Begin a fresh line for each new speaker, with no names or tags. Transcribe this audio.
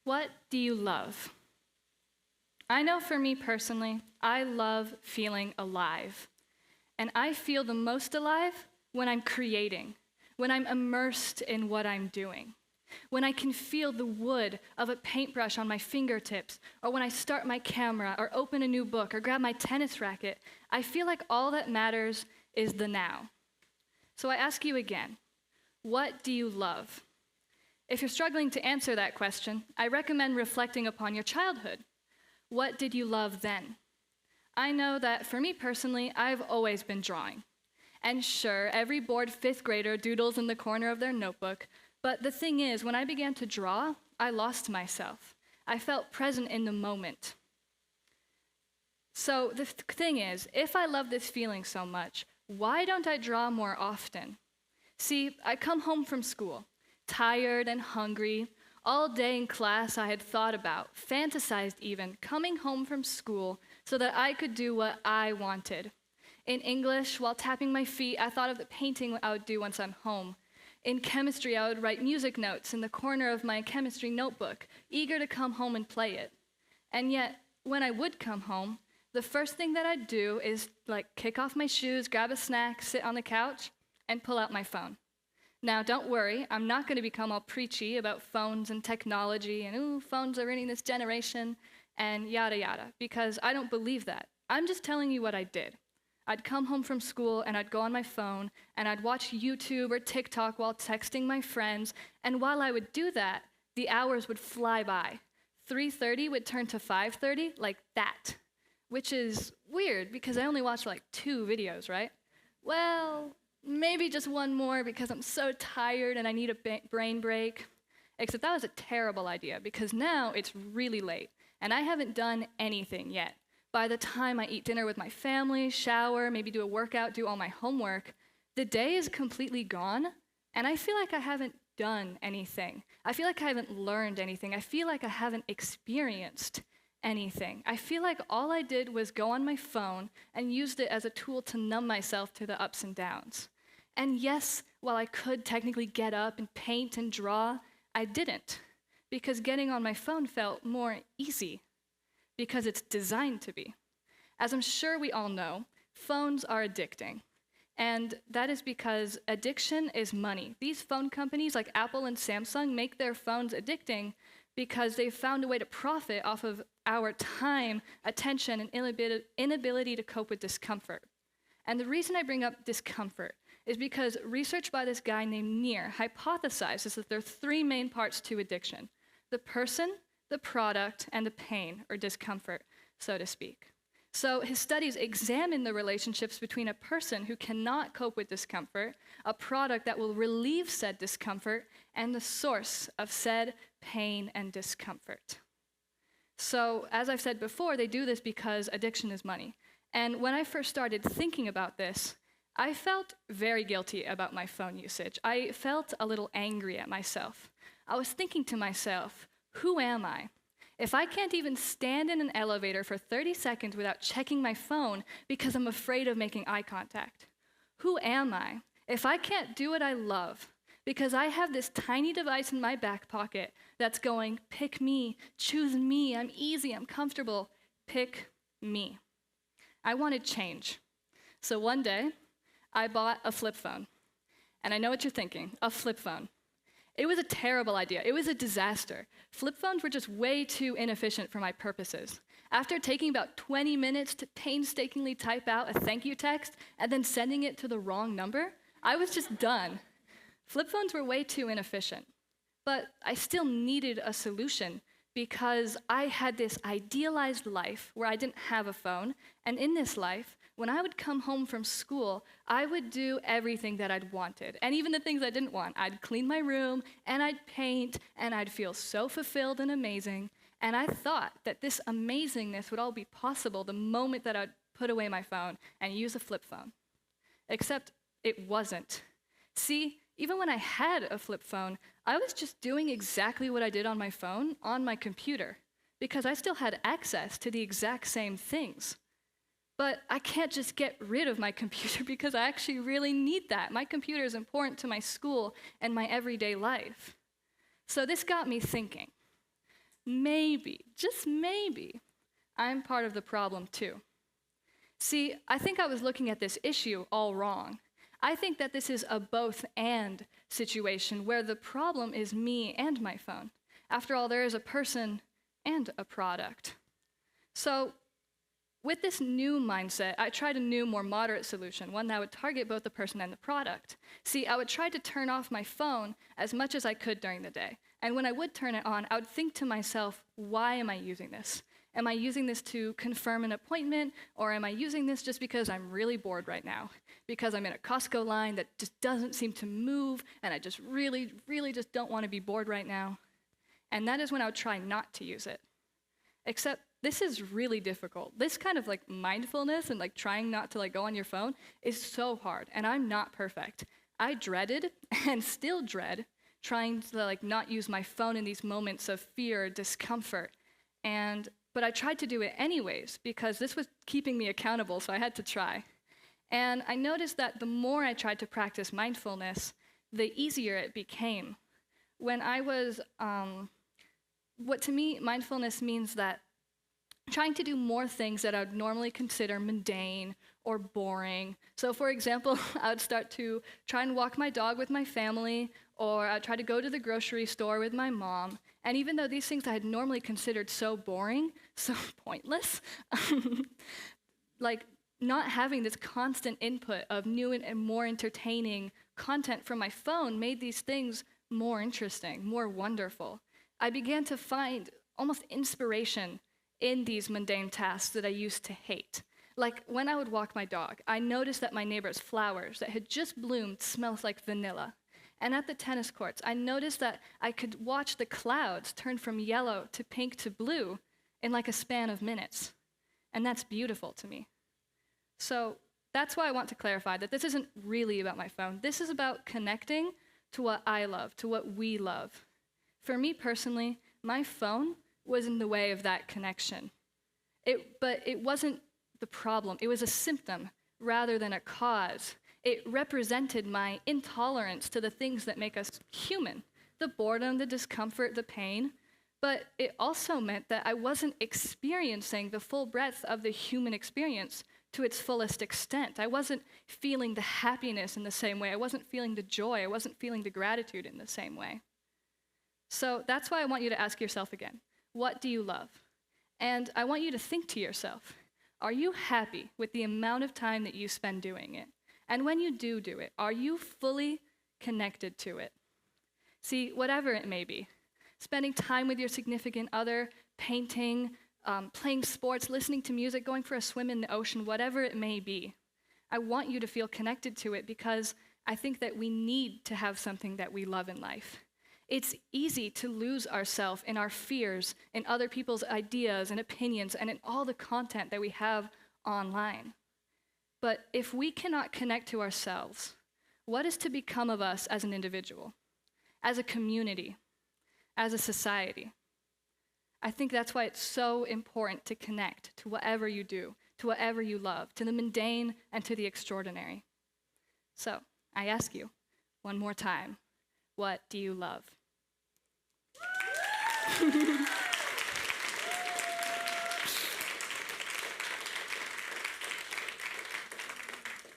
What do you love? I know for me personally, I love feeling alive. And I feel the most alive when I'm creating, when I'm immersed in what I'm doing, when I can feel the wood of a paintbrush on my fingertips, or when I start my camera, or open a new book, or grab my tennis racket. I feel like all that matters is the now. So I ask you again, what do you love? If you're struggling to answer that question, I recommend reflecting upon your childhood. What did you love then? I know that for me personally, I've always been drawing. And sure, every bored fifth grader doodles in the corner of their notebook, but the thing is, when I began to draw, I lost myself. I felt present in the moment. So the thing is, if I love this feeling so much, why don't I draw more often? See, I come home from school, tired and hungry. All day in class I had thought about, fantasized even, coming home from school so that I could do what I wanted. In English, while tapping my feet, I thought of the painting I would do once I'm home. In chemistry, I would write music notes in the corner of my chemistry notebook, eager to come home and play it. And yet, when I would come home, the first thing that I'd do is kick off my shoes, grab a snack, sit on the couch, and pull out my phone. Now, don't worry, I'm not going to become all preachy about phones and technology and, ooh, phones are ruining this generation, and yada yada, because I don't believe that. I'm just telling you what I did. I'd come home from school and I'd go on my phone and I'd watch YouTube or TikTok while texting my friends, and while I would do that, the hours would fly by. 3:30 would turn to 5:30 like that, which is weird because I only watched 2 videos, right? Well, maybe just one more because I'm so tired and I need a brain break. Except that was a terrible idea because now it's really late and I haven't done anything yet. By the time I eat dinner with my family, shower, maybe do a workout, do all my homework, the day is completely gone and I feel like I haven't done anything. I feel like I haven't learned anything. I feel like I haven't experienced anything. I feel like all I did was go on my phone and used it as a tool to numb myself to the ups and downs. And yes, while I could technically get up and paint and draw, I didn't, because getting on my phone felt more easy, because it's designed to be. As I'm sure we all know, phones are addicting. And that is because addiction is money. These phone companies like Apple and Samsung make their phones addicting because they've found a way to profit off of our time, attention, and inability to cope with discomfort. And the reason I bring up discomfort is because research by this guy named Neer hypothesizes that there are 3 main parts to addiction: the person, the product, and the pain or discomfort, so to speak. So his studies examine the relationships between a person who cannot cope with discomfort, a product that will relieve said discomfort, and the source of said pain and discomfort. So, as I've said before, they do this because addiction is money. And when I first started thinking about this, I felt very guilty about my phone usage. I felt a little angry at myself. I was thinking to myself, who am I? If I can't even stand in an elevator for 30 seconds without checking my phone because I'm afraid of making eye contact, who am I? If I can't do what I love because I have this tiny device in my back pocket that's going, pick me, choose me, I'm easy, I'm comfortable, pick me. I wanted change. So one day, I bought a flip phone. And I know what you're thinking, a flip phone. It was a terrible idea. It was a disaster. Flip phones were just way too inefficient for my purposes. After taking about 20 minutes to painstakingly type out a thank you text and then sending it to the wrong number, I was just done. Flip phones were way too inefficient. But I still needed a solution because I had this idealized life where I didn't have a phone, and in this life, when I would come home from school, I would do everything that I'd wanted, and even the things I didn't want. I'd clean my room, and I'd paint, and I'd feel so fulfilled and amazing, and I thought that this amazingness would all be possible the moment that I'd put away my phone and use a flip phone. Except it wasn't. See, even when I had a flip phone, I was just doing exactly what I did on my phone on my computer, because I still had access to the exact same things. But I can't just get rid of my computer because I actually really need that. My computer is important to my school and my everyday life. So this got me thinking. maybe, just maybe, I'm part of the problem too. See, I think I was looking at this issue all wrong. I think that this is a both-and situation where the problem is me and my phone. After all, there is a person and a product. So with this new mindset, I tried a new, more moderate solution, one that would target both the person and the product. See, I would try to turn off my phone as much as I could during the day. And when I would turn it on, I would think to myself, why am I using this? Am I using this to confirm an appointment, or am I using this just because I'm really bored right now? Because I'm in a Costco line that just doesn't seem to move, and I just really just don't want to be bored right now. And that is when I would try not to use it. Except this is really difficult. This kind of like mindfulness and like trying not to like go on your phone is so hard, and I'm not perfect. I dreaded and still dread trying to like not use my phone in these moments of fear or discomfort. But I tried to do it anyways because this was keeping me accountable, so I had to try. And I noticed that the more I tried to practice mindfulness, the easier it became. When I was, what to me, mindfulness means that trying to do more things that I would normally consider mundane or boring. So for example, I would start to try and walk my dog with my family, or I'd try to go to the grocery store with my mom. And even though these things I had normally considered so boring, so pointless, like not having this constant input of new and more entertaining content from my phone made these things more interesting, more wonderful. I began to find almost inspiration in these mundane tasks that I used to hate. Like when I would walk my dog, I noticed that my neighbor's flowers that had just bloomed smelled like vanilla. And at the tennis courts, I noticed that I could watch the clouds turn from yellow to pink to blue in like a span of minutes. And that's beautiful to me. So that's why I want to clarify that this isn't really about my phone. This is about connecting to what I love, to what we love. For me personally, my phone was in the way of that connection. But it wasn't the problem. It was a symptom rather than a cause. It represented my intolerance to the things that make us human, the boredom, the discomfort, the pain. But it also meant that I wasn't experiencing the full breadth of the human experience to its fullest extent. I wasn't feeling the happiness in the same way. I wasn't feeling the joy. I wasn't feeling the gratitude in the same way. So that's why I want you to ask yourself again, what do you love? And I want you to think to yourself, are you happy with the amount of time that you spend doing it? And when you do it, are you fully connected to it? See, whatever it may be, spending time with your significant other, painting, playing sports, listening to music, going for a swim in the ocean, whatever it may be, I want you to feel connected to it because I think that we need to have something that we love in life. It's easy to lose ourselves in our fears, in other people's ideas and opinions, and in all the content that we have online. But if we cannot connect to ourselves, what is to become of us as an individual, as a community, as a society? I think that's why it's so important to connect to whatever you do, to whatever you love, to the mundane and to the extraordinary. So I ask you one more time, what do you love?